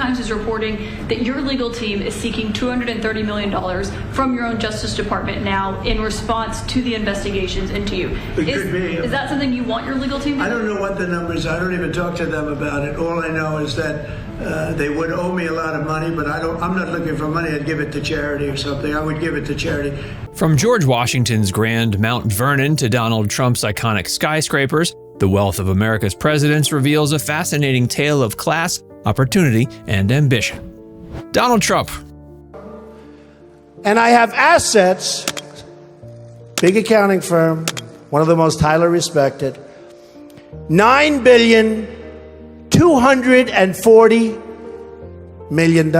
Times is reporting that your legal team is seeking $230 million from your own Justice Department now in response to the investigations into you. Is that something you want your legal team to do? I don't know what the numbers are. I don't even talk to them about it. All I know is that they would owe me a lot of money, but I'm not looking for money. I'd give it to charity or something. I would give it to charity. From George Washington's grand Mount Vernon to Donald Trump's iconic skyscrapers, the wealth of America's presidents reveals a fascinating tale of class, opportunity, and ambition. Donald Trump. And I have assets, big accounting firm, one of the most highly respected, $9,240 million.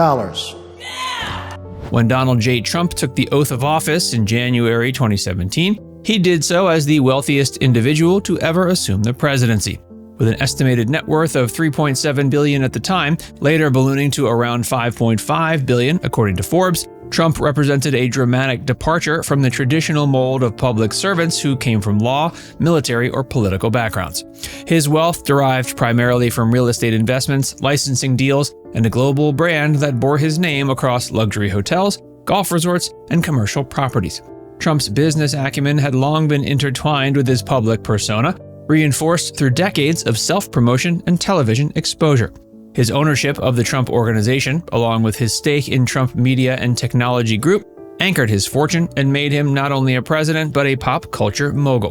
When Donald J. Trump took the oath of office in January 2017, he did so as the wealthiest individual to ever assume the presidency. With an estimated net worth of $3.7 billion at the time, later ballooning to around $5.5 billion, according to Forbes, Trump represented a dramatic departure from the traditional mold of public servants who came from law, military, or political backgrounds. His wealth derived primarily from real estate investments, licensing deals, and a global brand that bore his name across luxury hotels, golf resorts, and commercial properties. Trump's business acumen had long been intertwined with his public persona, reinforced through decades of self-promotion and television exposure. His ownership of the Trump Organization, along with his stake in Trump Media and Technology Group, anchored his fortune and made him not only a president but a pop culture mogul.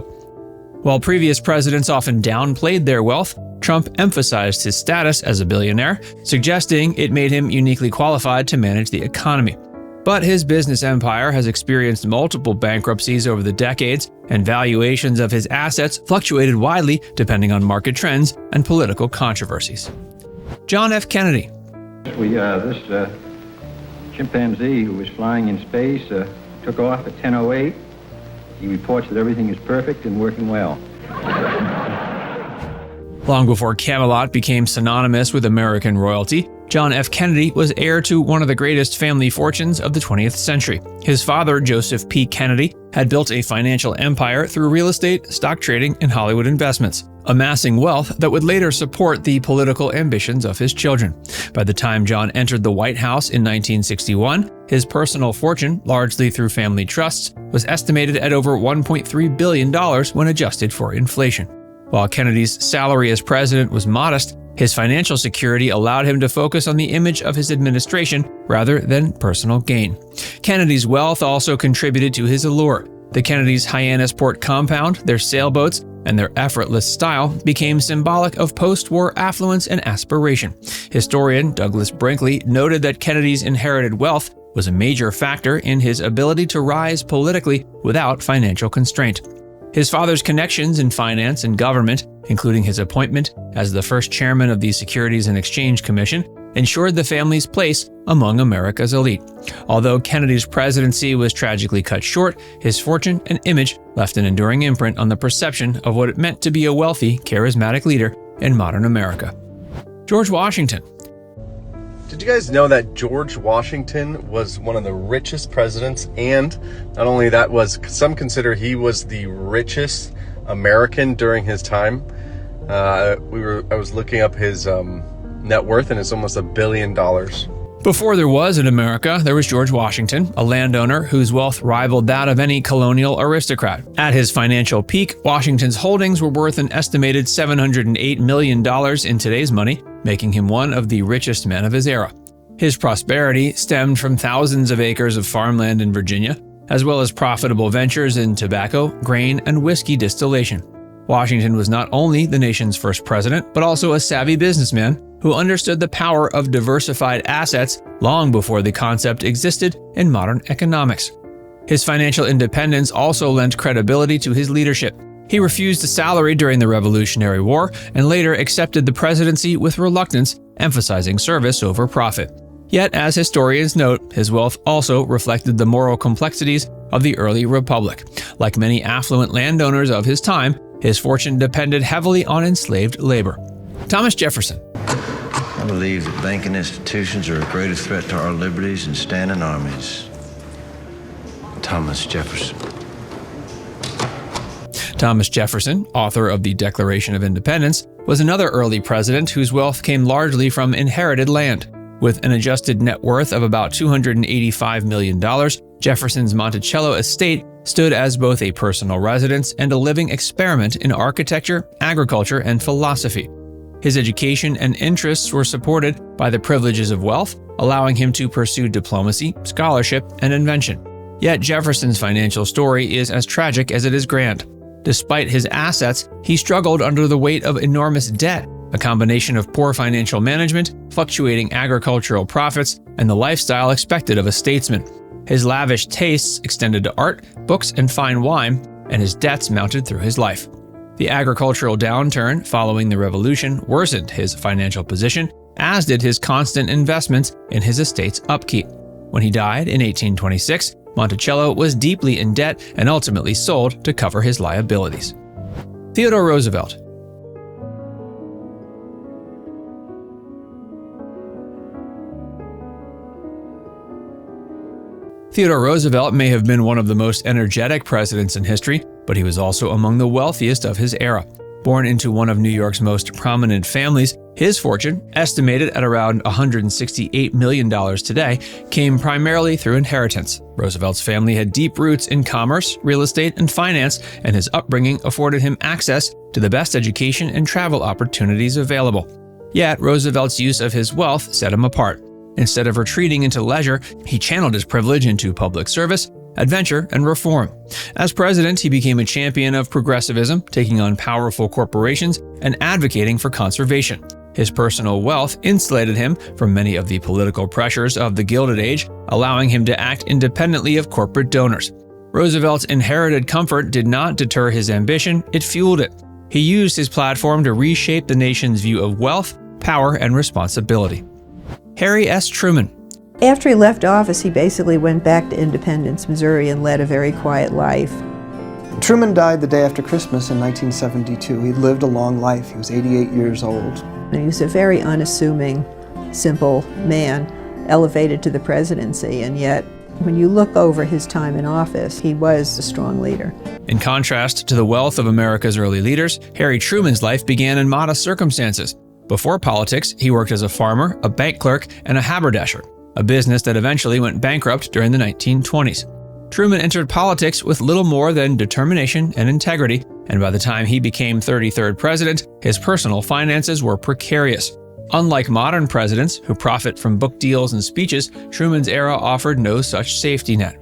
While previous presidents often downplayed their wealth, Trump emphasized his status as a billionaire, suggesting it made him uniquely qualified to manage the economy. But his business empire has experienced multiple bankruptcies over the decades, and valuations of his assets fluctuated widely depending on market trends and political controversies. John F. Kennedy. This chimpanzee who was flying in space took off at 10:08. He reports that everything is perfect and working well. Long before Camelot became synonymous with American royalty, John F. Kennedy was heir to one of the greatest family fortunes of the 20th century. His father, Joseph P. Kennedy, had built a financial empire through real estate, stock trading, and Hollywood investments, amassing wealth that would later support the political ambitions of his children. By the time John entered the White House in 1961, his personal fortune, largely through family trusts, was estimated at over $1.3 billion when adjusted for inflation. While Kennedy's salary as president was modest, his financial security allowed him to focus on the image of his administration rather than personal gain. Kennedy's wealth also contributed to his allure. The Kennedys' Hyannisport compound, their sailboats, and their effortless style became symbolic of post-war affluence and aspiration. Historian Douglas Brinkley noted that Kennedy's inherited wealth was a major factor in his ability to rise politically without financial constraint. His father's connections in finance and government, including his appointment as the first chairman of the Securities and Exchange Commission, ensured the family's place among America's elite. Although Kennedy's presidency was tragically cut short, his fortune and image left an enduring imprint on the perception of what it meant to be a wealthy, charismatic leader in modern America. George Washington. Did you guys know that George Washington was one of the richest presidents, and not only that, some consider he was the richest American during his time? I was looking up his net worth, and it's almost $1 billion. Before there was an America, there was George Washington, a landowner whose wealth rivaled that of any colonial aristocrat. At his financial peak, Washington's holdings were worth an estimated $708 million in today's money, making him one of the richest men of his era. His prosperity stemmed from thousands of acres of farmland in Virginia, as well as profitable ventures in tobacco, grain, and whiskey distillation. Washington was not only the nation's first president, but also a savvy businessman who understood the power of diversified assets long before the concept existed in modern economics. His financial independence also lent credibility to his leadership. He refused a salary during the Revolutionary War and later accepted the presidency with reluctance, emphasizing service over profit. Yet, as historians note, his wealth also reflected the moral complexities of the early republic. Like many affluent landowners of his time, his fortune depended heavily on enslaved labor. Thomas Jefferson. I believe that banking institutions are a greater threat to our liberties than standing armies. Thomas Jefferson. Thomas Jefferson, author of the Declaration of Independence, was another early president whose wealth came largely from inherited land. With an adjusted net worth of about $285 million, Jefferson's Monticello estate stood as both a personal residence and a living experiment in architecture, agriculture, and philosophy. His education and interests were supported by the privileges of wealth, allowing him to pursue diplomacy, scholarship, and invention. Yet Jefferson's financial story is as tragic as it is grand. Despite his assets, he struggled under the weight of enormous debt, a combination of poor financial management, fluctuating agricultural profits, and the lifestyle expected of a statesman. His lavish tastes extended to art, books, and fine wine, and his debts mounted through his life. The agricultural downturn following the Revolution worsened his financial position, as did his constant investments in his estate's upkeep. When he died in 1826, Monticello was deeply in debt and ultimately sold to cover his liabilities. Theodore Roosevelt. Theodore Roosevelt may have been one of the most energetic presidents in history, but he was also among the wealthiest of his era. Born into one of New York's most prominent families, his fortune, estimated at around $168 million today, came primarily through inheritance. Roosevelt's family had deep roots in commerce, real estate, and finance, and his upbringing afforded him access to the best education and travel opportunities available. Yet, Roosevelt's use of his wealth set him apart. Instead of retreating into leisure, he channeled his privilege into public service, adventure, and reform. As president, he became a champion of progressivism, taking on powerful corporations and advocating for conservation. His personal wealth insulated him from many of the political pressures of the Gilded Age, allowing him to act independently of corporate donors. Roosevelt's inherited comfort did not deter his ambition, it fueled it. He used his platform to reshape the nation's view of wealth, power, and responsibility. Harry S. Truman. After he left office, he basically went back to Independence, Missouri, and led a very quiet life. Truman died the day after Christmas in 1972. He lived a long life. He was 88 years old. And he was a very unassuming, simple man, elevated to the presidency, and yet when you look over his time in office, he was a strong leader. In contrast to the wealth of America's early leaders, Harry Truman's life began in modest circumstances. Before politics, he worked as a farmer, a bank clerk, and a haberdasher, a business that eventually went bankrupt during the 1920s. Truman entered politics with little more than determination and integrity, and by the time he became 33rd president, his personal finances were precarious. Unlike modern presidents who profit from book deals and speeches, Truman's era offered no such safety net.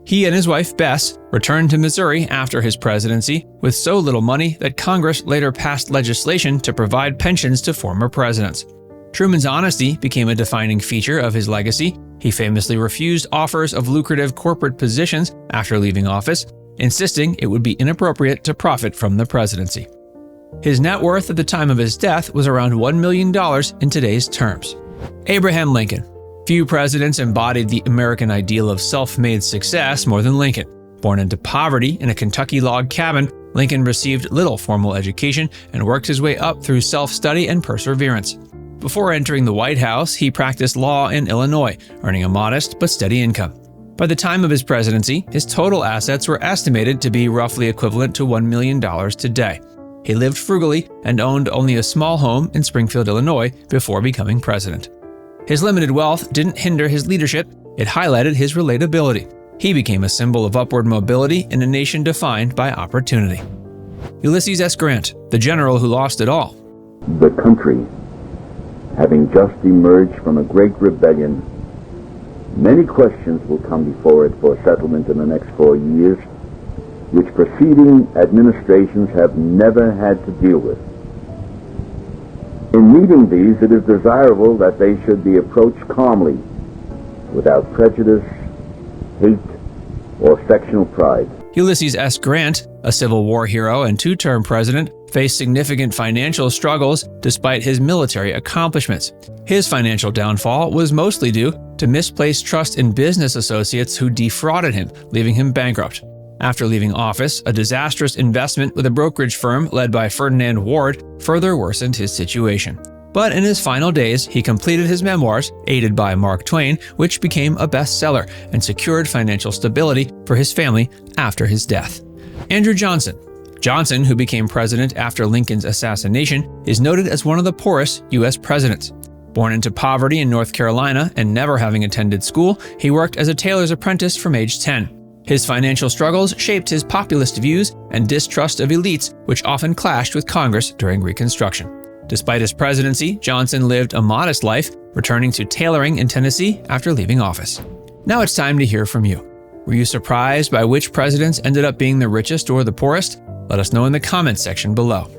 He and his wife, Bess, returned to Missouri after his presidency with so little money that Congress later passed legislation to provide pensions to former presidents. Truman's honesty became a defining feature of his legacy. He famously refused offers of lucrative corporate positions after leaving office, insisting it would be inappropriate to profit from the presidency. His net worth at the time of his death was around $1 million in today's terms. Abraham Lincoln. Few presidents embodied the American ideal of self-made success more than Lincoln. Born into poverty in a Kentucky log cabin, Lincoln received little formal education and worked his way up through self-study and perseverance. Before entering the White House, he practiced law in Illinois, earning a modest but steady income. By the time of his presidency, his total assets were estimated to be roughly equivalent to $1 million today. He lived frugally and owned only a small home in Springfield, Illinois, before becoming president. His limited wealth didn't hinder his leadership, it highlighted his relatability. He became a symbol of upward mobility in a nation defined by opportunity. Ulysses S. Grant, the general who lost it all. The country, having just emerged from a great rebellion, many questions will come before it for settlement in the next 4 years, which preceding administrations have never had to deal with. In meeting these, it is desirable that they should be approached calmly, without prejudice, hate, or sectional pride. Ulysses S. Grant, a Civil War hero and two-term president, faced significant financial struggles despite his military accomplishments. His financial downfall was mostly due to misplaced trust in business associates who defrauded him, leaving him bankrupt. After leaving office, a disastrous investment with a brokerage firm led by Ferdinand Ward further worsened his situation. But in his final days, he completed his memoirs, aided by Mark Twain, which became a bestseller and secured financial stability for his family after his death. Andrew Johnson. Johnson, who became president after Lincoln's assassination, is noted as one of the poorest U.S. presidents. Born into poverty in North Carolina and never having attended school, he worked as a tailor's apprentice from age 10. His financial struggles shaped his populist views and distrust of elites, which often clashed with Congress during Reconstruction. Despite his presidency, Johnson lived a modest life, returning to tailoring in Tennessee after leaving office. Now it's time to hear from you. Were you surprised by which presidents ended up being the richest or the poorest? Let us know in the comments section below.